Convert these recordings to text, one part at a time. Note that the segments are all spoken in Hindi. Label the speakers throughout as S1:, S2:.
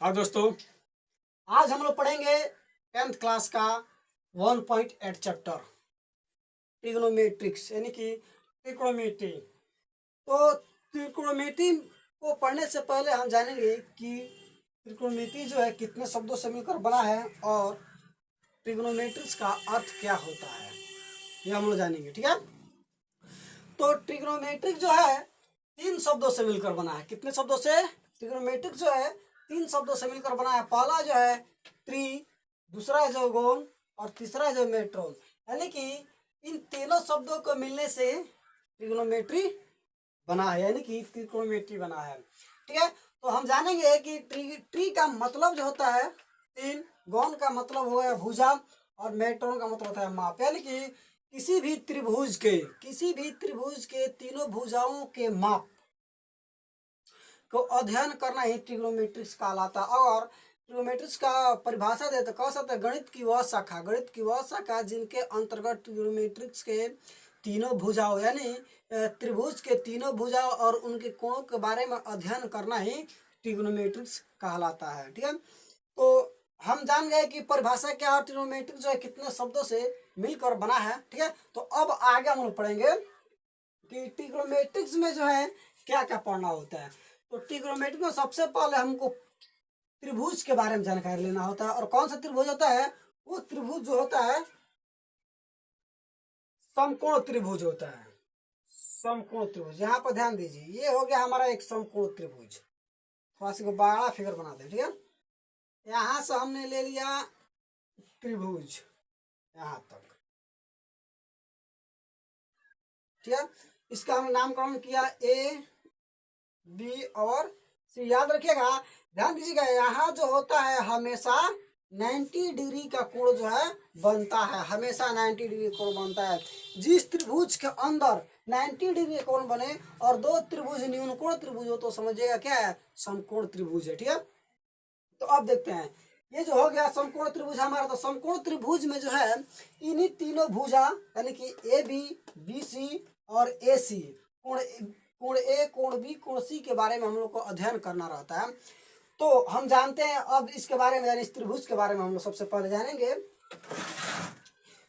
S1: हाँ दोस्तों, आज हम लोग पढ़ेंगे 10th क्लास का 1.8 चैप्टर ट्रिग्नोमेट्रिक्स यानी कि त्रिकोणमिति। तो त्रिकोणमिति को पढ़ने से पहले हम जानेंगे कि त्रिकोणमिति जो है कितने शब्दों से मिलकर बना है और ट्रिग्नोमेट्रिक्स का अर्थ क्या होता है, ये हम लोग जानेंगे। ठीक है, तो ट्रिग्नोमेट्रिक जो है 3 शब्दों से मिलकर बना है। कितने शब्दों से? ट्रिग्नोमेट्रिक जो है 3 शब्दों से मिलकर बना है। पहला जो है त्रि, दूसरा है जो गोन और तीसरा है जो मेट्रोन। यानी कि इन तीनों शब्दों को मिलने से ट्रिग्नोमेट्री बना है, यानी कि त्रिकोणमिति बना है। ठीक है, तो हम जानेंगे कि ट्री का मतलब जो होता है 3, गौन का मतलब हो गया भुजा और मेट्रोन का मतलब होता है माप। यानी कि किसी भी त्रिभुज के तीनों भुजाओं के माप को अध्ययन करना ही ट्रिग्नोमेट्रिक्स कहलाता है। और ट्रिग्नोमेट्रिक्स का परिभाषा दे तो कह सकते हैं गणित की वह शाखा जिनके अंतर्गत ट्रिग्नोमेट्रिक्स के तीनों भुजाओं यानी त्रिभुज के तीनों भुजाओं और उनके कोणों के बारे में अध्ययन करना ही ट्रिग्नोमेट्रिक्स कहलाता है। ठीक है, तो हम जान गए कि परिभाषा क्या है। ट्रिग्नोमेट्रिक्स जो है कितने शब्दों से मिलकर बना है। ठीक है, तो अब आगे हम लोग पढ़ेंगे कि ट्रिग्नोमेट्रिक्स में जो है क्या क्या पढ़ना होता है। तो ट्रिग्नोमेट्रिक्स में सबसे पहले हमको त्रिभुज के बारे में जानकारी लेना होता है। और कौन सा त्रिभुज होता है? वो त्रिभुज जो होता है समकोण त्रिभुज होता है। समकोण त्रिभुज, यहाँ पर ध्यान दीजिए, ये हो गया हमारा एक समकोण त्रिभुज। थोड़ा सा बड़ा फिगर बना दे। ठीक है, यहाँ से हमने ले लिया त्रिभुज यहाँ तक। ठीक है, इसका हमने नामकरण किया ए, बी और सी। याद रखिएगा, ध्यान दीजिएगा, यहाँ जो होता है हमेशा 90 डिग्री का कोण जो है बनता है। हमेशा 90 डिग्री कोण बनता है। जिस त्रिभुज के अंदर 90 डिग्री कोण बने और दो त्रिभुज न्यून कोण त्रिभुज हो तो समझिएगा क्या है? समकोण त्रिभुज है। ठीक है, तो अब देखते हैं, ये जो हो गया समकोण त्रिभुज हमारा। तो समकोण त्रिभुज में जो है इन्हीं तीनों भुजा यानी कि ए बी, बी सी और ए सी, कोण ए, कोण बी, कोण सी के बारे में हम लोग को अध्ययन करना रहता है। तो हम जानते हैं अब इसके बारे में, यानी इस त्रिभुज के बारे में हम लोग सबसे पहले जानेंगे।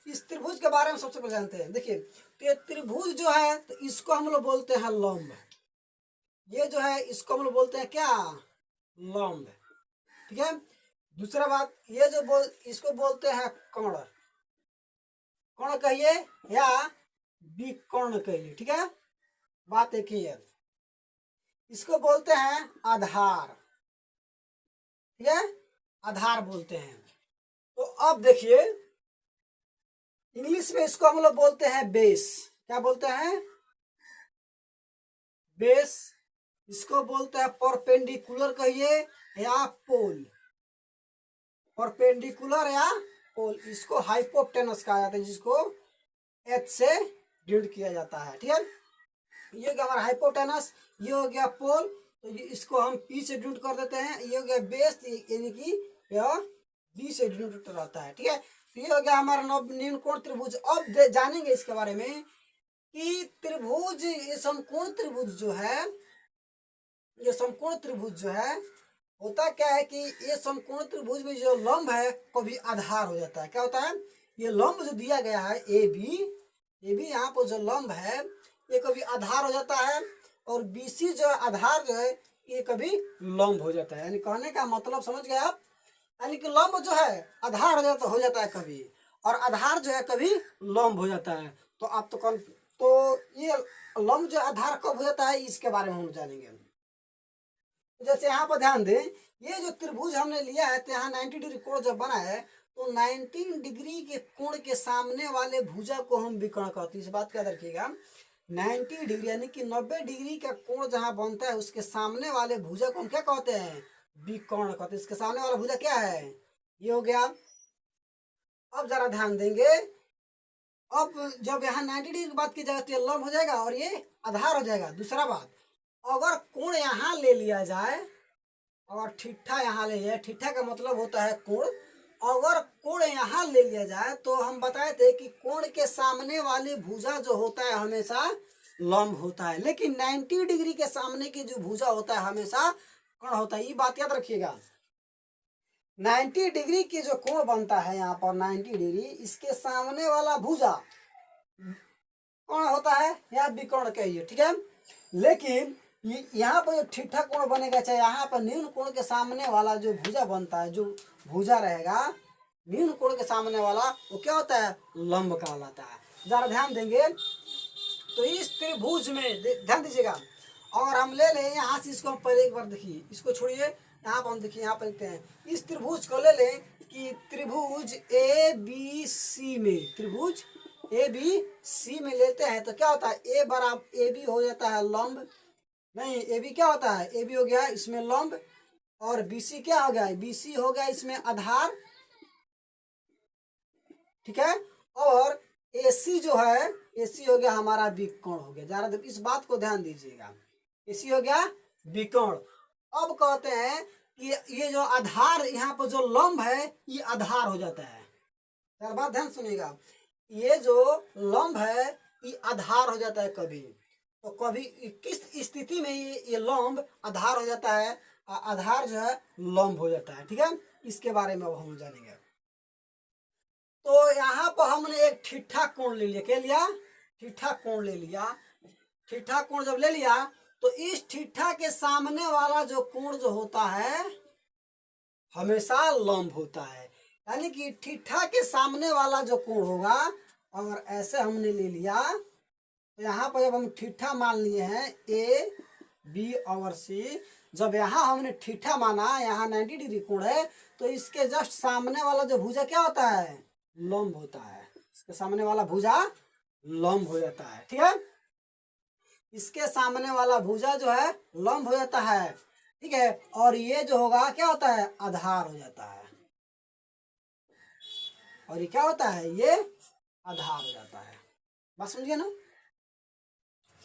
S1: इस त्रिभुज के बारे में सबसे पहले जानते हैं। देखिए, तो ये त्रिभुज जो है तो इसको हम लोग बोलते हैं लंब। ये जो है इसको हम लोग बोलते हैं क्या? लंब। ठीक है, दूसरा बात, ये जो इसको बोलते हैं कर्ण। कर्ण कहिए या विकर्ण कहिए। ठीक है, बात एक ही है। इसको बोलते हैं आधार। ठीक है, आधार बोलते हैं। तो अब देखिए, इंग्लिश में इसको हम लोग बोलते हैं बेस। क्या बोलते हैं? बेस। इसको बोलते हैं परपेंडिकुलर कहिए या पोल। परपेंडिकुलर या पोल। इसको हाइपोटेनस कहा जाता है, जिसको एच से डिनोट किया जाता है। ठीक है, ये हो गया हमारा हाइपोटेनस, ये हो गया पोल, तो इसको हम पी से डिनोट कर देते हैं। ये हो गया बेस, यानी कि यह बी से डिनोट रहता है। ठीक है, तो ये हो गया हमारा न्यून कोण त्रिभुज। अब जानेंगे इसके बारे में कि त्रिभुज, ये समकोण त्रिभुज जो है, ये समकोण त्रिभुज जो है होता क्या है कि ये समकोण त्रिभुज में जो लंब है कभी आधार हो जाता है। क्या होता है? ये लंब जो दिया गया है ए बी, यहाँ पर जो लंब है ये कभी आधार हो जाता है, और बीसी जो आधार जो है ये कभी लंब हो जाता है। यानी कहने का मतलब समझ गए आप? यानी कि लंब जो है आधार हो जाता है कभी, और आधार जो है कभी लंब हो जाता है। तो आप तो ये लंब जो आधार कब हो जाता है इसके बारे में हम जानेंगे। जैसे यहाँ पर ध्यान दें, ये जो त्रिभुज हमने लिया है तो यहाँ 90 डिग्री कोण जब बना है तो 90 डिग्री के कोण के सामने वाले भुजा को हम विकर्ण कहते हैं। इस बात का याद रखिएगा, 90 डिग्री यानी कि 90 डिग्री का कोण जहाँ बनता है उसके सामने वाले भुजा को हम क्या कहते हैं? विकर्ण कहते हैं। इसके सामने वाला भुजा क्या है? ये हो गया। अब जरा ध्यान देंगे, अब जब यहाँ 90 डिग्री की बात की जाए तो ये लंब हो जाएगा और ये आधार हो जाएगा। दूसरा बात, अगर कोण यहाँ ले लिया जाए और ठिट्ठा यहाँ ले लिया, ठिट्ठा का मतलब होता है कोण। अगर कोण यहाँ ले लिया जाए तो हम बताए थे कि कोण के सामने वाली भुजा जो होता है हमेशा लंब होता है, लेकिन 90 डिग्री के सामने की जो भुजा होता है हमेशा कर्ण होता है। ये बात याद रखिएगा। 90 डिग्री की जो कोण बनता है यहाँ पर 90 डिग्री, इसके सामने वाला भुजा कौन होता है, यहाँ विकर्ण कहिए, ठीक है। लेकिन यहाँ पर जो ठीठा कोण बनेगा, चाहे यहाँ पर न्यून कोण के सामने वाला जो भुजा बनता है, जो भुजा रहेगा न्यून कोण के सामने वाला, वो क्या होता है, लंब कहलाता है। जरा ध्यान देंगे तो इस त्रिभुज में ध्यान दीजिएगा, और हम ले लें यहाँ से, इसको हम पहले एक बार देखिए, इसको छोड़िए, यहाँ पर हम देखिए, यहाँ पर लिखते हैं इस त्रिभुज को ले लें कि त्रिभुज ए बी सी में, त्रिभुज ए बी सी में लेते हैं तो क्या होता है, ए बराबर ए बी हो जाता है लंब, नहीं ए बी क्या होता है, ए बी हो गया इसमें लंब, और बी सी क्या हो गया, बी सी हो गया इसमें आधार, ठीक है। और ए सी जो है, ए सी हो गया हमारा विकर्ण हो गया, जरा इस बात को ध्यान दीजिएगा, ए सी हो गया विकर्ण। अब कहते हैं कि ये जो आधार यहाँ पर जो लंब है, ये आधार हो जाता है, यार बात ध्यान सुनिएगा, ये जो लंब है ये आधार हो जाता है कभी, तो कभी किस स्थिति में ये लंब आधार हो जाता है, आधार जो है लंब हो जाता है, ठीक है। इसके बारे में अब हम जानेंगे। तो यहाँ पर हमने एक ठीठा कोण ले लिया, क्या लिया, ठीठा कोण ले लिया। ठीठा कोण जब ले लिया तो इस ठीठा के सामने वाला जो कोण जो होता है हमेशा लंब होता है, यानी कि ठीठा के सामने वाला जो कोण होगा, अगर ऐसे हमने ले लिया तो यहाँ पर जब हम ठीठा मान लिए हैं ए बी और सी, जब यहाँ हमने ठीठा माना, यहाँ 90 डिग्री कोण है, तो इसके जस्ट सामने वाला जो भुजा क्या होता है, लंब होता है, इसके सामने वाला भुजा लंब हो जाता है, ठीक है। इसके सामने वाला भुजा जो है लंब हो जाता है, ठीक है, और ये जो होगा क्या होता है, आधार हो जाता है, और ये क्या होता है, ये आधार हो जाता है, बात समझिए ना,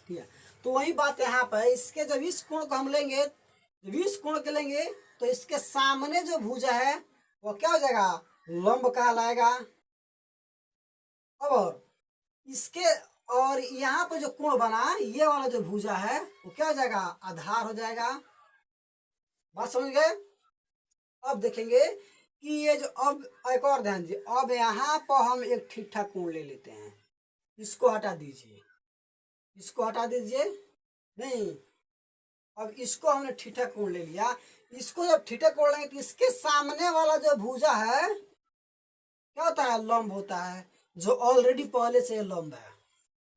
S1: ठीक है। तो वही बात यहाँ पर, इसके जब इस कोण को हम लेंगे, जब इस कोण के लेंगे तो इसके सामने जो भुजा है वो क्या हो जाएगा, लंब कहलाएगा। और इसके और यहाँ पर जो कोण बना, ये वाला जो भुजा है वो क्या हो जाएगा, आधार हो जाएगा, बात समझ गए। अब देखेंगे कि ये जो, अब एक और ध्यान दीजिए, अब यहाँ पर हम एक ठीठा कोण ले लेते हैं, इसको हटा दीजिए, इसको हटा दीजिए, नहीं, अब इसको हमने ठीठा कोण ले लिया, इसको जब ठीठा कोण लेंगे तो इसके सामने वाला जो भुजा है क्या होता है, लंब होता है, जो ऑलरेडी पहले से लंब है,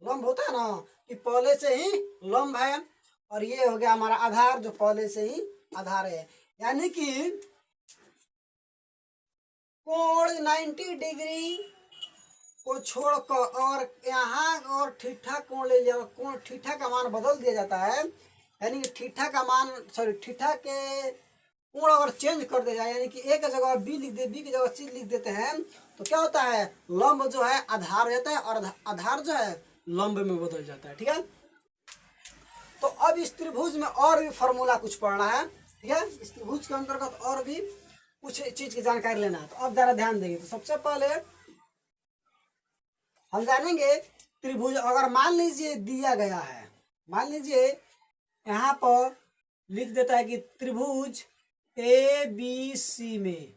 S1: लंब होता है ना, कि पहले से ही लंब है, और ये हो गया हमारा आधार जो पहले से ही आधार है, यानी कि कोण 90 डिग्री को छोड़कर और यहाँ और ठीठा कोण ले लिया, कोण ठीठा का मान बदल दिया जाता है, यानी कि ठीठा का मान, सॉरी ठीठा के कोण अगर चेंज कर दिया जाए, यानी कि ए की जगह बी लिख दे, बी की जगह सी लिख देते हैं, तो क्या होता है, लंब जो है आधार हो जाता है, और आधार जो है लंब में बदल जाता है, ठीक है। तो अब इस त्रिभुज में और भी फॉर्मूला कुछ पढ़ना है, ठीक है, इस त्रिभुज के अंतर्गत और भी कुछ चीज की जानकारी लेना है, तो अब जरा ध्यान देंगे। तो सबसे पहले हम जानेंगे त्रिभुज, अगर मान लीजिए दिया गया है, मान लीजिए यहाँ पर लिख देता है कि त्रिभुज ए बी सी में,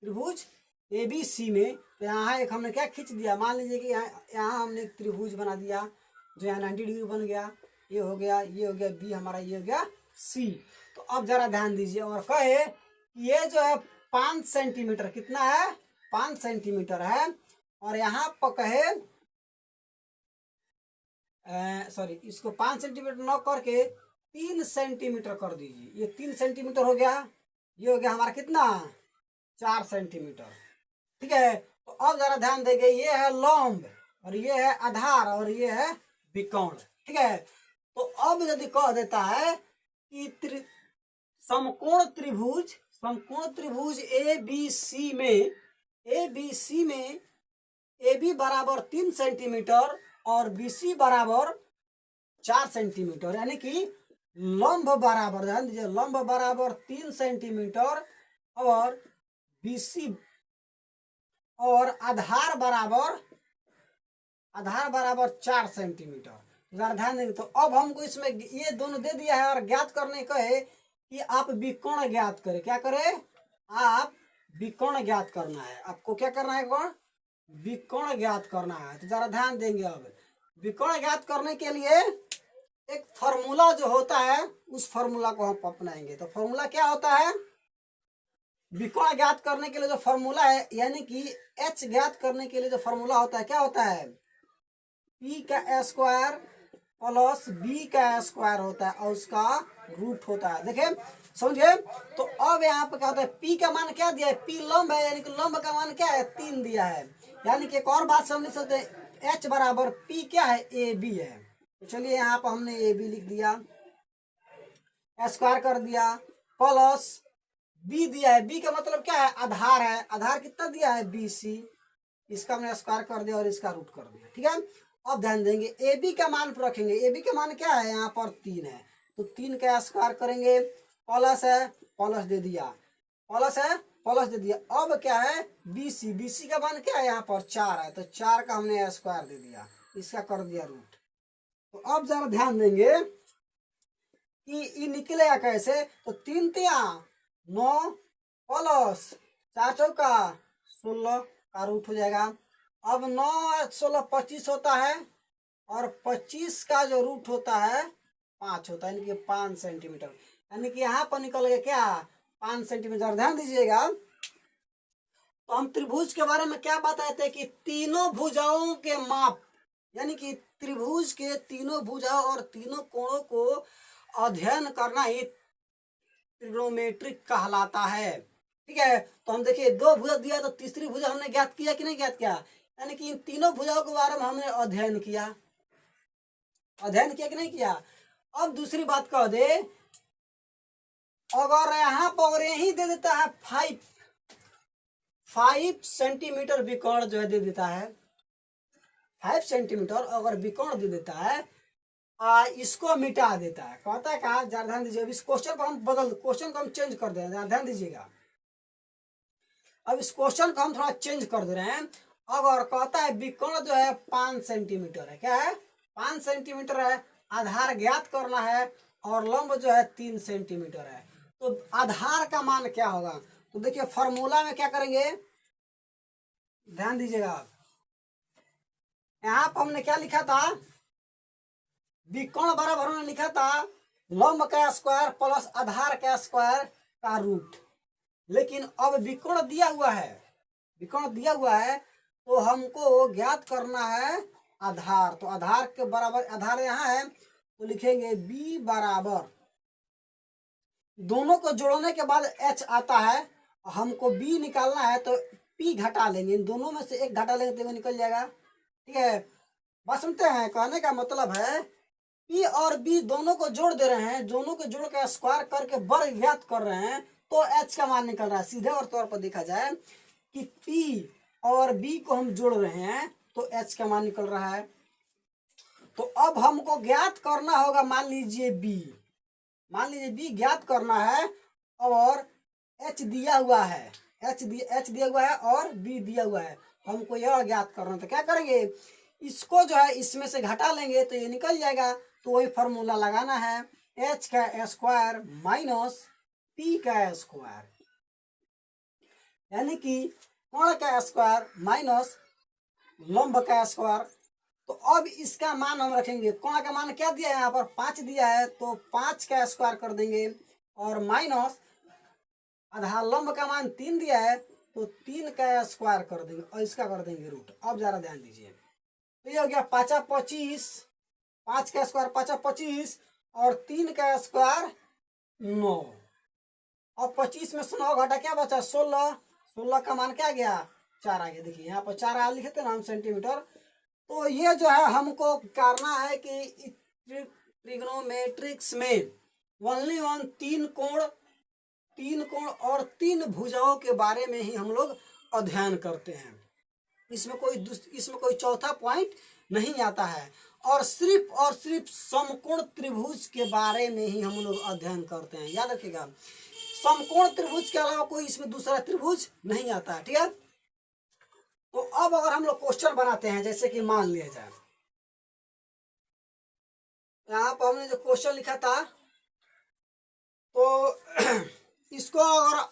S1: त्रिभुज ए बी सी में, तो यहाँ एक हमने क्या खींच दिया, मान लीजिए कि यहाँ हमने एक त्रिभुज बना दिया जो यहाँ 90 डिग्री बन गया, ये हो गया, ये हो गया बी हमारा, ये हो गया सी। तो अब जरा ध्यान दीजिए, और कहे ये जो है 5 सेंटीमीटर, कितना है, 5 सेंटीमीटर है, और यहाँ पर कहे सॉरी, इसको 5 सेंटीमीटर न करके 3 सेंटीमीटर कर दीजिए, ये 3 सेंटीमीटर हो गया, ये हो गया हमारा कितना, 4 सेंटीमीटर, ठीक है। तो अब जरा ध्यान देंगे, ये है लंब, और ये है आधार, और ये है विकर्ण, ठीक है। तो अब यदि कह देता है कि समकोण त्रिभुज, समकोण त्रिभुज ए बी सी में, ए बी सी में ए बी बराबर 3 सेंटीमीटर और बी सी बराबर 4 सेंटीमीटर, यानी कि लंब बराबर, ध्यान दीजिए, लंब बराबर 3 सेंटीमीटर और बीसी और आधार बराबर 4 सेंटीमीटर, जरा ध्यान देंगे। तो अब हमको इसमें ये दोनों दे दिया है, और ज्ञात करने कहे कि आप विकर्ण ज्ञात करें, क्या करें, आप विकोण ज्ञात करना है। आपको क्या करना है, कौन विकोण ज्ञात करना है। तो जरा ध्यान देंगे। अब विकोण ज्ञात करने के लिए एक फॉर्मूला जो होता है उस फॉर्मूला को हम अपनाएंगे। तो फॉर्मूला क्या होता है, विकोण ज्ञात करने के लिए जो फॉर्मूला है, यानी कि एच ज्ञात करने के लिए जो फॉर्मूला होता है, क्या होता है, पी का स्क्वायर प्लस बी का स्क्वायर होता है और उसका रूट होता है। देखिए समझिए। तो अब यहाँ पे क्या होता है, पी का मान क्या दिया है, पी लंब है, यानी कि लंब का मान क्या है, 3 दिया है। यानी कि एक और बात समझ सकते हैं, एच बराबर पी क्या है, ए बी है। तो चलिए यहाँ पर हमने ए बी लिख दिया, स्क्वायर कर दिया, प्लस बी दिया है। बी का मतलब क्या है, आधार है। आधार कितना दिया है, बी सी। इसका हमने स्क्वायर कर दिया और इसका रूट कर दिया। ठीक है। अब ध्यान देंगे, ए बी का मान पर रखेंगे। ए बी का मान क्या है, यहाँ पर 3 है, तो 3 का स्क्वायर करेंगे, प्लस है, प्लस दे दिया, प्लस है, प्लस दे दिया। अब क्या है, बी सी। बी सी का मान क्या है, यहाँ पर 4 है, तो 4 का हमने स्क्वायर दे दिया, इसका कर दिया रूट। तो अब जरा ध्यान देंगे कि ये निकलेगा कैसे। तो 3 तिया 9 प्लस 4 चौका 16 का रूट हो जाएगा। अब 9 16 25 होता है, और 25 का जो रूट होता है 5 होता है, यानी कि 5 सेंटीमीटर। यानी कि यहाँ पर निकल गया क्या, 5 सेंटीमीटर। ध्यान दीजिएगा। तो हम त्रिभुज के बारे में क्या बताए थे कि तीनों भुजाओं के माप, यानी कि त्रिभुज के तीनों भुजाओं और तीनों कोणों को अध्ययन करना ही ट्रिग्नोमेट्रिक कहलाता है। ठीक है। तो हम देखिए 2 भुजा दिया, तो तीसरी भुजा हमने ज्ञात किया कि नहीं ज्ञात किया, यानी कि इन तीनों भुजाओं के बारे में हमने अध्ययन किया। अध्ययन किया कि नहीं किया। अब दूसरी बात कह दे, अगर यहाँ पर यही दे देता है 5 सेंटीमीटर विकोण जो है दे देता है, 5 सेंटीमीटर अगर विकोण दे देता है, इसको मिटा देता है। कहता है कहा, ध्यान दीजिए। अब इस क्वेश्चन को हम क्वेश्चन को हम चेंज कर दे रहे हैं, ध्यान दीजिएगा। अब इस क्वेश्चन को हम थोड़ा चेंज कर दे रहे हैं। अगर कहता है विकोण जो है 5 सेंटीमीटर है, क्या है, 5 सेंटीमीटर है, आधार ज्ञात करना है, और लंब जो है 3 सेंटीमीटर है, तो आधार का मान क्या होगा। तो देखिए फॉर्मूला में क्या करेंगे, ध्यान दीजिएगा। यहाँ पर हमने क्या लिखा था, विकोण बराबर हमने लिखा था लंब का स्क्वायर प्लस आधार का स्क्वायर का रूट। लेकिन अब विकोण दिया हुआ है, विकोण दिया हुआ है, तो हमको ज्ञात करना है आधार। तो आधार के बराबर, आधार यहाँ है, तो लिखेंगे b बराबर, दोनों को जोड़ने के बाद h आता है, हमको b निकालना है, तो p घटा लेंगे, इन दोनों में से एक घटा लेंगे तो निकल जाएगा। ठीक है। बात सुनते हैं। कहने का मतलब है p और b दोनों को जोड़ दे रहे हैं, दोनों को जोड़ के स्क्वायर करके वर्ग ज्ञात कर रहे हैं, तो h का मान निकल रहा है। सीधे और तौर पर देखा जाए कि p और b को हम जोड़ रहे हैं, तो h का मान निकल रहा है। तो अब हमको ज्ञात करना होगा, मान लीजिए b ज्ञात करना है, और h दिया हुआ है, h दिया हुआ है और b दिया हुआ है, हमको यह ज्ञात करना है। तो क्या करेंगे, इसको जो है इसमें से घटा लेंगे तो ये निकल जाएगा। तो वही फॉर्मूला लगाना है, h का स्क्वायर माइनस p का स्क्वायर, यानी कि कोण का स्क्वायर माइनस लंब का स्क्वायर। तो अब इसका मान हम रखेंगे, कोण का मान क्या दिया है, यहाँ पर 5 दिया है, तो 5 का स्क्वायर कर देंगे, और माइनस आधार लंब का मान 3 दिया है, तो 3 का स्क्वायर कर देंगे, और इसका कर देंगे रूट। अब जरा ध्यान दीजिए। तो ये हो गया 5 25, 5 का स्क्वायर 5 25, और 3 का स्क्वायर 9। अब 25 में से 9 घटा क्या बचा, 16। 16 का मान क्या गया, 4 आ गया। देखिए यहाँ पर 4 आ लिखे थे ना हम सेंटीमीटर। तो ये जो है हमको करना है कि ट्रिग्नोमेट्रिक्स में ओनली ऑन 3 कोण और 3 भुजाओं के बारे में ही हम लोग अध्ययन करते हैं। इसमें कोई चौथा पॉइंट नहीं आता है, और सिर्फ समकोण त्रिभुज के बारे में ही हम लोग अध्ययन करते हैं। याद रखिएगा, समकोण त्रिभुज के अलावा कोई इसमें दूसरा त्रिभुज नहीं आता है। ठीक है। तो अब अगर हम लोग क्वेश्चन बनाते हैं, जैसे कि मान लिया जाए, यहाँ पर हमने जो क्वेश्चन लिखा था, तो इसको अगर